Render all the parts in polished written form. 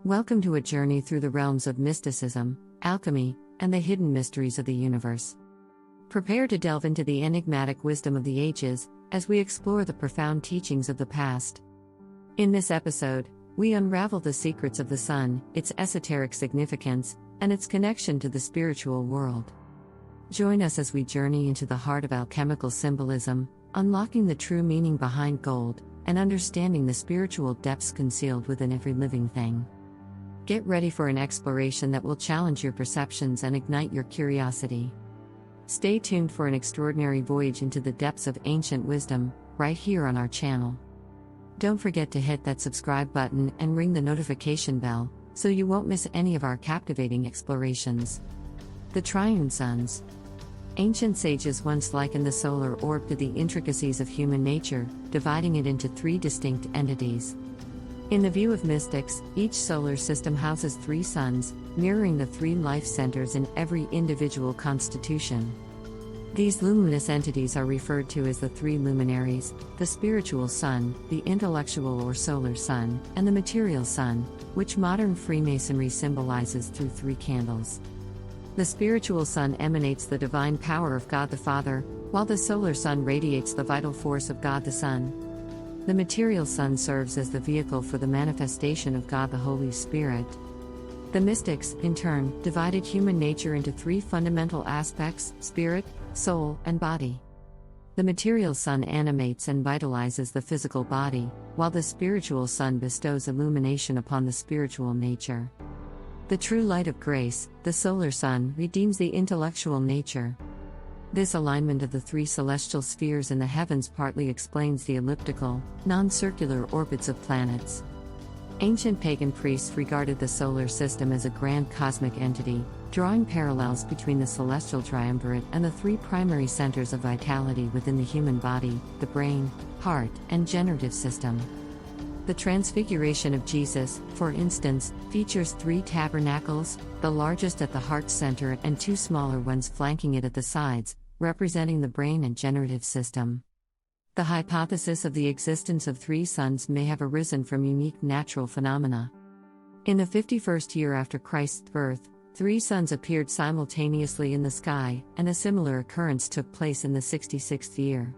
Welcome to a journey through the realms of mysticism, alchemy, and the hidden mysteries of the universe. Prepare to delve into the enigmatic wisdom of the ages as we explore the profound teachings of the past. In this episode, we unravel the secrets of the sun, its esoteric significance, and its connection to the spiritual world. Join us as we journey into the heart of alchemical symbolism, unlocking the true meaning behind gold, and understanding the spiritual depths concealed within every living thing. Get ready for an exploration that will challenge your perceptions and ignite your curiosity. Stay tuned for an extraordinary voyage into the depths of ancient wisdom, right here on our channel. Don't forget to hit that subscribe button and ring the notification bell, so you won't miss any of our captivating explorations. The Triune Suns. Ancient sages once likened the solar orb to the intricacies of human nature, dividing it into three distinct entities. In the view of mystics, each solar system houses three suns, mirroring the three life centers in every individual constitution. These luminous entities are referred to as the three luminaries: the spiritual sun, the intellectual or solar sun, and the material sun, which modern Freemasonry symbolizes through three candles. The spiritual sun emanates the divine power of God the Father, while the solar sun radiates the vital force of God the Son. The material sun serves as the vehicle for the manifestation of God the Holy Spirit. The mystics, in turn, divided human nature into three fundamental aspects: spirit, soul, and body. The material sun animates and vitalizes the physical body, while the spiritual sun bestows illumination upon the spiritual nature. The true light of grace, the solar sun, redeems the intellectual nature. This alignment of the three celestial spheres in the heavens partly explains the elliptical, non-circular orbits of planets. Ancient pagan priests regarded the solar system as a grand cosmic entity, drawing parallels between the celestial triumvirate and the three primary centers of vitality within the human body: the brain, heart, and generative system. The Transfiguration of Jesus, for instance, features three tabernacles, the largest at the heart center and two smaller ones flanking it at the sides, representing the brain and generative system. The hypothesis of the existence of three suns may have arisen from unique natural phenomena. In the 51st year after Christ's birth, three suns appeared simultaneously in the sky, and a similar occurrence took place in the 66th year.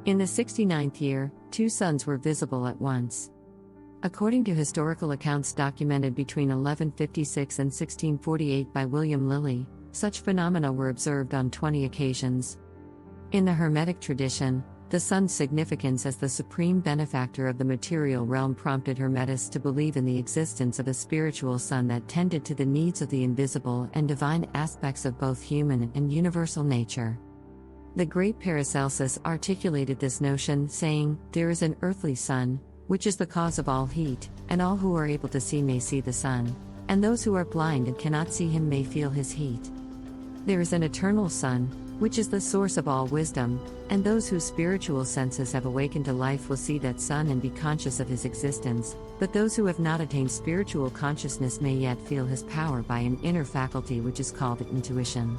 In the 69th year, two suns were visible at once. According to historical accounts documented between 1156 and 1648 by William Lilly, such phenomena were observed on 20 occasions. In the Hermetic tradition, the sun's significance as the supreme benefactor of the material realm prompted Hermetists to believe in the existence of a spiritual sun that tended to the needs of the invisible and divine aspects of both human and universal nature. The great Paracelsus articulated this notion, saying, "There is an earthly sun, which is the cause of all heat, and all who are able to see may see the sun, and those who are blind and cannot see him may feel his heat. There is an eternal sun, which is the source of all wisdom, and those whose spiritual senses have awakened to life will see that sun and be conscious of his existence, but those who have not attained spiritual consciousness may yet feel his power by an inner faculty which is called intuition."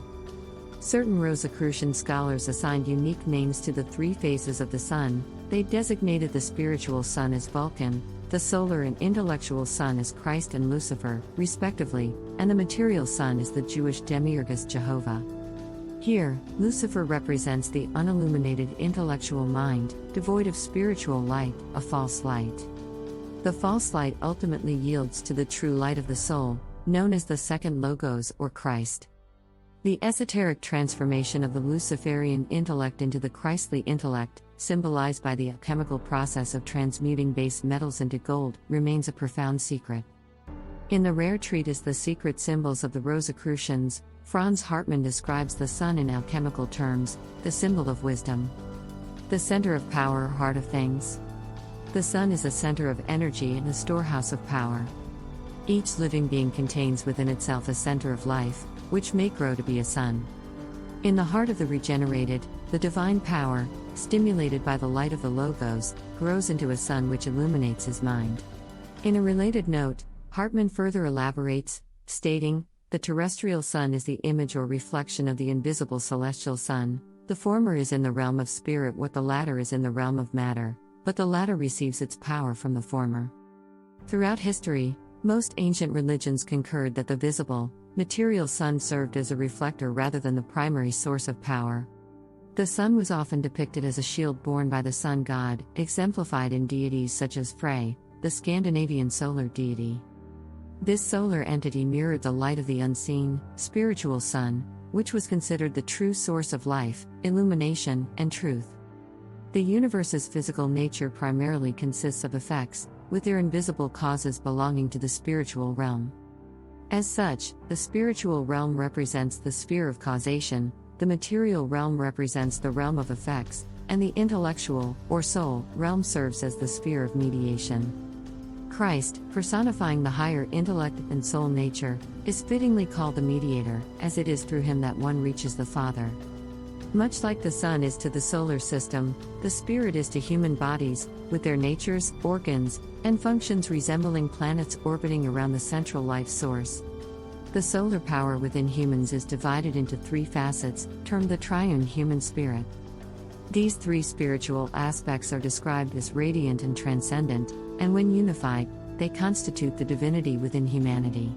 Certain Rosicrucian scholars assigned unique names to the three phases of the sun. They designated the spiritual sun as Vulcan, the solar and intellectual sun as Christ and Lucifer, respectively, and the material sun as the Jewish demiurgus Jehovah. Here, Lucifer represents the unilluminated intellectual mind, devoid of spiritual light, a false light. The false light ultimately yields to the true light of the soul, known as the second Logos or Christ. The esoteric transformation of the Luciferian intellect into the Christly intellect, symbolized by the alchemical process of transmuting base metals into gold, remains a profound secret. In the rare treatise The Secret Symbols of the Rosicrucians, Franz Hartmann describes the sun in alchemical terms: the symbol of wisdom, the center of power, heart of things. The sun is a center of energy and a storehouse of power. Each living being contains within itself a center of life, which may grow to be a sun. In the heart of the regenerated, the divine power, stimulated by the light of the Logos, grows into a sun which illuminates his mind. In a related note, Hartmann further elaborates, stating, "The terrestrial sun is the image or reflection of the invisible celestial sun. The former is in the realm of spirit what the latter is in the realm of matter, but the latter receives its power from the former." Throughout history, Most ancient religions concurred that the visible, material sun served as a reflector rather than the primary source of power. The sun was often depicted as a shield borne by the sun god, exemplified in deities such as Frey, the Scandinavian solar deity. This solar entity mirrored the light of the unseen, spiritual sun, which was considered the true source of life, illumination, and truth. The universe's physical nature primarily consists of effects, with their invisible causes belonging to the spiritual realm. As such, the spiritual realm represents the sphere of causation, the material realm represents the realm of effects, and the intellectual, or soul, realm serves as the sphere of mediation. Christ, personifying the higher intellect and soul nature, is fittingly called the mediator, as it is through him that one reaches the Father. Much like the sun is to the solar system, the spirit is to human bodies, with their natures, organs, and functions resembling planets orbiting around the central life source. The solar power within humans is divided into three facets, termed the triune human spirit. These three spiritual aspects are described as radiant and transcendent, and when unified, they constitute the divinity within humanity.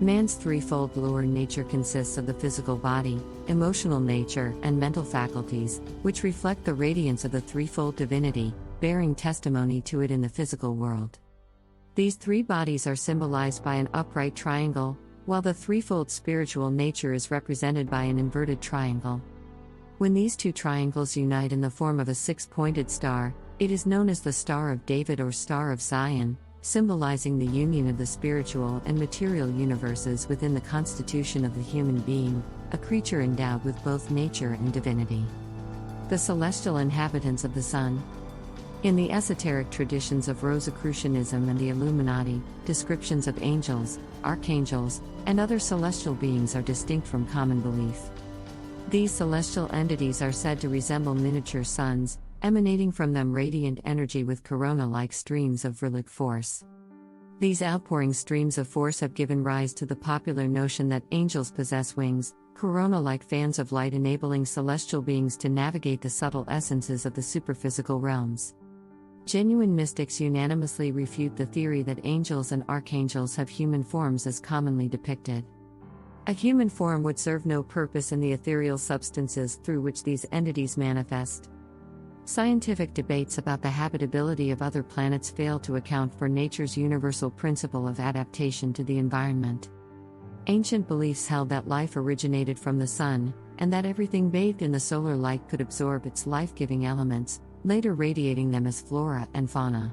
Man's threefold lower nature consists of the physical body, emotional nature, and mental faculties, which reflect the radiance of the threefold divinity, bearing testimony to it in the physical world. These three bodies are symbolized by an upright triangle, while the threefold spiritual nature is represented by an inverted triangle. When these two triangles unite in the form of a six-pointed star, it is known as the Star of David or Star of Zion, symbolizing the union of the spiritual and material universes within the constitution of the human being, a creature endowed with both nature and divinity. The celestial inhabitants of the sun. In the esoteric traditions of Rosicrucianism and the Illuminati, descriptions of angels, archangels, and other celestial beings are distinct from common belief. These celestial entities are said to resemble miniature suns, emanating from them radiant energy with corona-like streams of virilic force. These outpouring streams of force have given rise to the popular notion that angels possess wings, corona-like fans of light enabling celestial beings to navigate the subtle essences of the superphysical realms. Genuine mystics unanimously refute the theory that angels and archangels have human forms as commonly depicted. A human form would serve no purpose in the ethereal substances through which these entities manifest. Scientific debates about the habitability of other planets fail to account for nature's universal principle of adaptation to the environment. Ancient beliefs held that life originated from the sun, and that everything bathed in the solar light could absorb its life-giving elements, later radiating them as flora and fauna.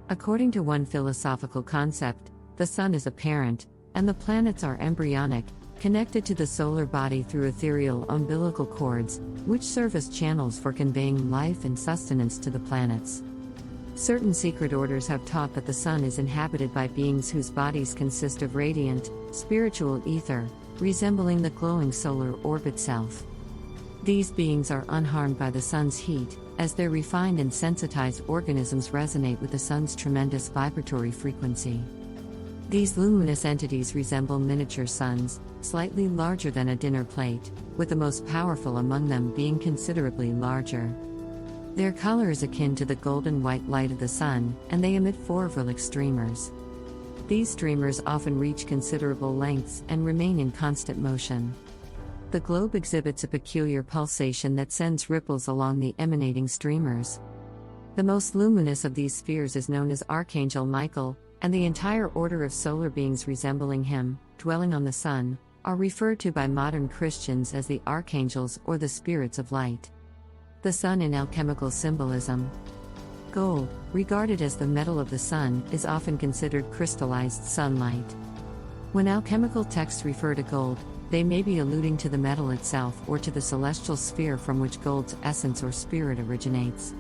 According to one philosophical concept, the sun is a parent, and the planets are embryonic, connected to the solar body through ethereal umbilical cords, which serve as channels for conveying life and sustenance to the planets. Certain secret orders have taught that the sun is inhabited by beings whose bodies consist of radiant, spiritual ether, resembling the glowing solar orb itself. These beings are unharmed by the sun's heat, as their refined and sensitized organisms resonate with the sun's tremendous vibratory frequency. These luminous entities resemble miniature suns, slightly larger than a dinner plate, with the most powerful among them being considerably larger. Their color is akin to the golden white light of the sun, and they emit four virilic streamers. These streamers often reach considerable lengths and remain in constant motion. The globe exhibits a peculiar pulsation that sends ripples along the emanating streamers. The most luminous of these spheres is known as Archangel Michael, and the entire order of solar beings resembling him, dwelling on the sun, are referred to by modern Christians as the archangels or the spirits of light. The sun in alchemical symbolism. Gold, regarded as the metal of the sun, is often considered crystallized sunlight. When alchemical texts refer to gold, they may be alluding to the metal itself or to the celestial sphere from which gold's essence or spirit originates.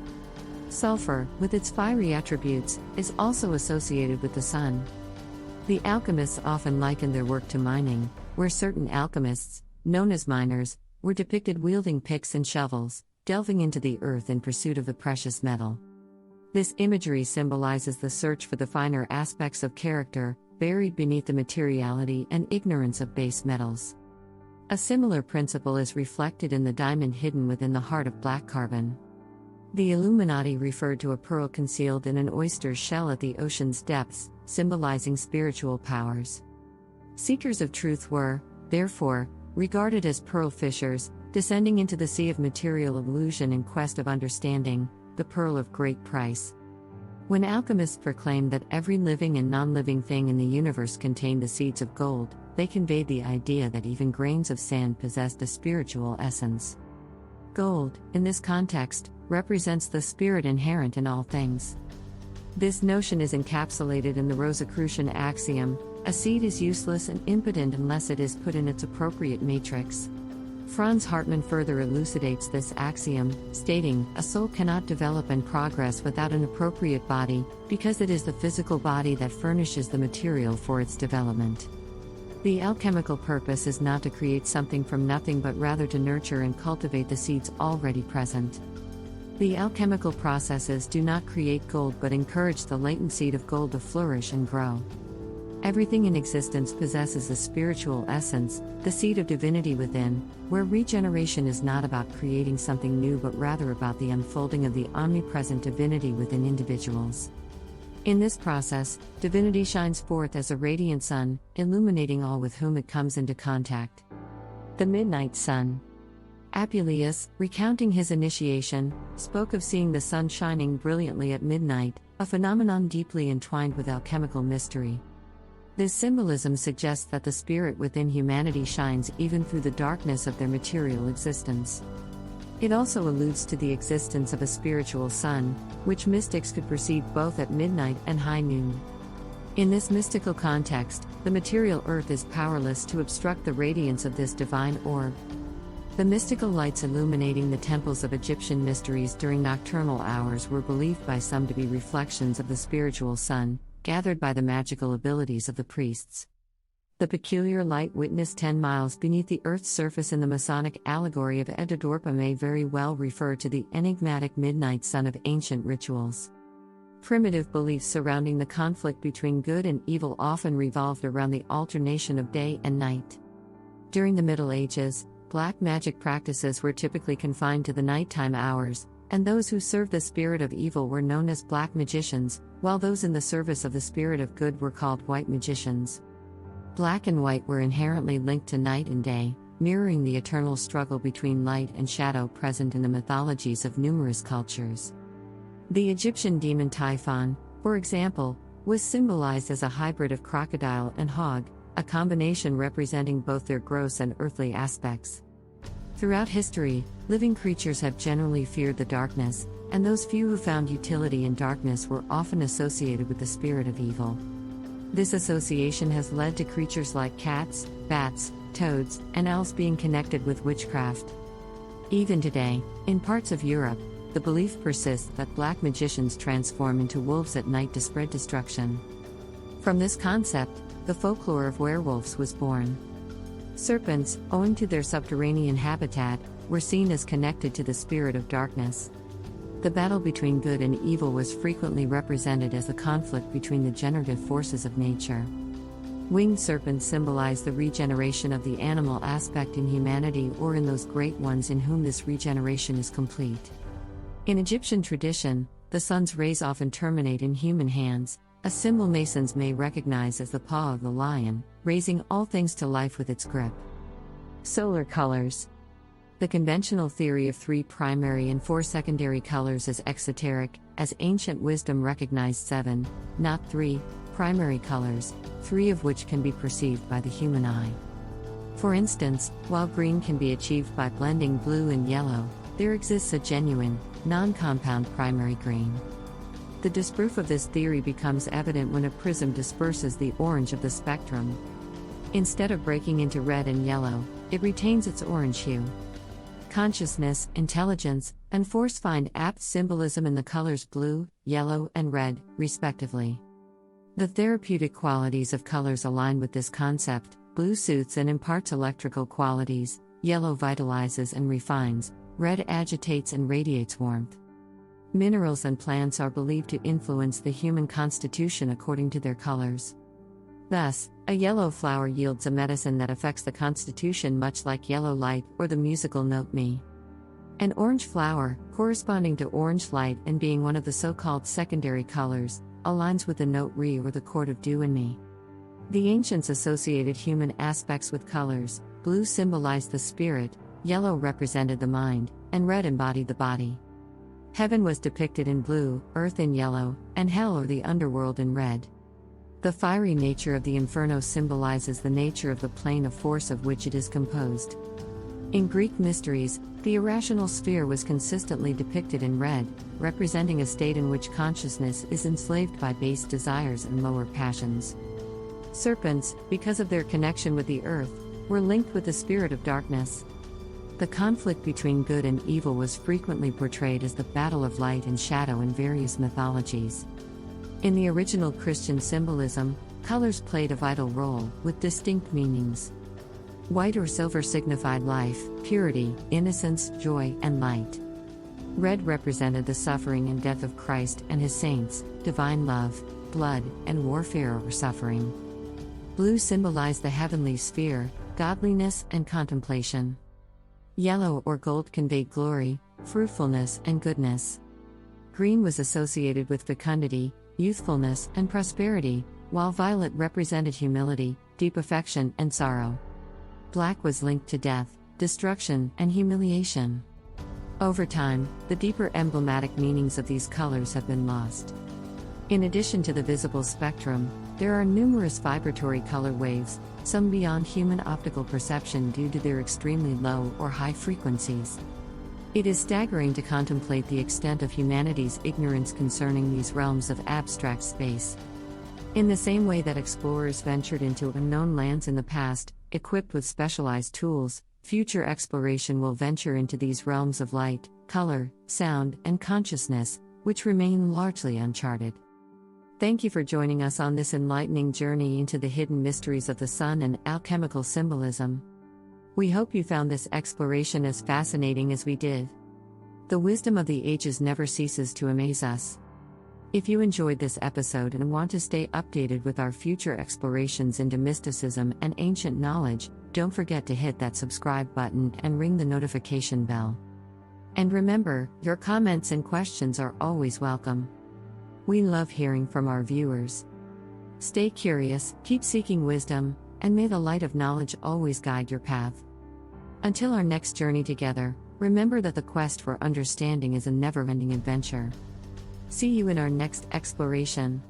Sulfur, with its fiery attributes, is also associated with the sun. The alchemists often likened their work to mining, where certain alchemists, known as miners, were depicted wielding picks and shovels, delving into the earth in pursuit of the precious metal. This imagery symbolizes the search for the finer aspects of character, buried beneath the materiality and ignorance of base metals. A similar principle is reflected in the diamond hidden within the heart of black carbon. The Illuminati referred to a pearl concealed in an oyster's shell at the ocean's depths, symbolizing spiritual powers. Seekers of truth were, therefore, regarded as pearl fishers, descending into the sea of material illusion in quest of understanding, the pearl of great price. When alchemists proclaimed that every living and non-living thing in the universe contained the seeds of gold, they conveyed the idea that even grains of sand possessed a spiritual essence. Gold, in this context, represents the spirit inherent in all things. This notion is encapsulated in the Rosicrucian axiom: a seed is useless and impotent unless it is put in its appropriate matrix. Franz Hartmann further elucidates this axiom, stating, "A soul cannot develop and progress without an appropriate body, because it is the physical body that furnishes the material for its development." The alchemical purpose is not to create something from nothing but rather to nurture and cultivate the seeds already present. The alchemical processes do not create gold but encourage the latent seed of gold to flourish and grow. Everything in existence possesses a spiritual essence, the seed of divinity within, where regeneration is not about creating something new but rather about the unfolding of the omnipresent divinity within individuals. In this process, divinity shines forth as a radiant sun, illuminating all with whom it comes into contact. The Midnight Sun. Apuleius, recounting his initiation, spoke of seeing the sun shining brilliantly at midnight, a phenomenon deeply entwined with alchemical mystery. This symbolism suggests that the spirit within humanity shines even through the darkness of their material existence. It also alludes to the existence of a spiritual sun, which mystics could perceive both at midnight and high noon. In this mystical context, the material earth is powerless to obstruct the radiance of this divine orb. The mystical lights illuminating the temples of Egyptian mysteries during nocturnal hours were believed by some to be reflections of the spiritual sun, gathered by the magical abilities of the priests. The peculiar light witnessed 10 miles beneath the Earth's surface in the Masonic allegory of Edidorpa may very well refer to the enigmatic midnight sun of ancient rituals. Primitive beliefs surrounding the conflict between good and evil often revolved around the alternation of day and night. During the Middle Ages, black magic practices were typically confined to the nighttime hours, and those who served the spirit of evil were known as black magicians, while those in the service of the spirit of good were called white magicians. Black and white were inherently linked to night and day, mirroring the eternal struggle between light and shadow present in the mythologies of numerous cultures. The Egyptian demon Typhon, for example, was symbolized as a hybrid of crocodile and hog, a combination representing both their gross and earthly aspects. Throughout history, living creatures have generally feared the darkness, and those few who found utility in darkness were often associated with the spirit of evil. This association has led to creatures like cats, bats, toads, and owls being connected with witchcraft. Even today, in parts of Europe, the belief persists that black magicians transform into wolves at night to spread destruction. From this concept, the folklore of werewolves was born. Serpents, owing to their subterranean habitat, were seen as connected to the spirit of darkness. The battle between good and evil was frequently represented as a conflict between the generative forces of nature. Winged serpents symbolize the regeneration of the animal aspect in humanity or in those great ones in whom this regeneration is complete. In Egyptian tradition, the sun's rays often terminate in human hands, a symbol Masons may recognize as the paw of the lion, raising all things to life with its grip. Solar colors. The conventional theory of 3 primary and 4 secondary colors is exoteric, as ancient wisdom recognized 7, not 3, primary colors, 3 of which can be perceived by the human eye. For instance, while green can be achieved by blending blue and yellow, there exists a genuine, non-compound primary green. The disproof of this theory becomes evident when a prism disperses the orange of the spectrum. Instead of breaking into red and yellow, it retains its orange hue. Consciousness, intelligence, and force find apt symbolism in the colors blue, yellow, and red, respectively. The therapeutic qualities of colors align with this concept. Blue soothes and imparts electrical qualities, yellow vitalizes and refines, red agitates and radiates warmth. Minerals and plants are believed to influence the human constitution according to their colors. Thus, a yellow flower yields a medicine that affects the constitution much like yellow light or the musical note Mi. An orange flower, corresponding to orange light and being one of the so-called secondary colors, aligns with the note Re or the chord of do in me. The ancients associated human aspects with colors. Blue symbolized the spirit, yellow represented the mind, and red embodied the body. Heaven was depicted in blue, earth in yellow, and hell or the underworld in red. The fiery nature of the inferno symbolizes the nature of the plane of force of which it is composed. In Greek mysteries, the irrational sphere was consistently depicted in red, representing a state in which consciousness is enslaved by base desires and lower passions. Serpents, because of their connection with the earth, were linked with the spirit of darkness. The conflict between good and evil was frequently portrayed as the battle of light and shadow in various mythologies. In the original Christian symbolism, colors played a vital role, with distinct meanings. White or silver signified life, purity, innocence, joy, and light. Red represented the suffering and death of Christ and his saints, divine love, blood, and warfare or suffering. Blue symbolized the heavenly sphere, godliness and contemplation. Yellow or gold conveyed glory, fruitfulness, and goodness. Green was associated with fecundity, youthfulness, and prosperity, while violet represented humility, deep affection, and sorrow. Black was linked to death, destruction, and humiliation. Over time, the deeper emblematic meanings of these colors have been lost. In addition to the visible spectrum, there are numerous vibratory color waves, some beyond human optical perception due to their extremely low or high frequencies. It is staggering to contemplate the extent of humanity's ignorance concerning these realms of abstract space. In the same way that explorers ventured into unknown lands in the past, equipped with specialized tools, future exploration will venture into these realms of light, color, sound, and consciousness, which remain largely uncharted. Thank you for joining us on this enlightening journey into the hidden mysteries of the sun and alchemical symbolism. We hope you found this exploration as fascinating as we did. The wisdom of the ages never ceases to amaze us. If you enjoyed this episode and want to stay updated with our future explorations into mysticism and ancient knowledge, don't forget to hit that subscribe button and ring the notification bell. And remember, your comments and questions are always welcome. We love hearing from our viewers. Stay curious, keep seeking wisdom, and may the light of knowledge always guide your path. Until our next journey together, remember that the quest for understanding is a never-ending adventure. See you in our next exploration.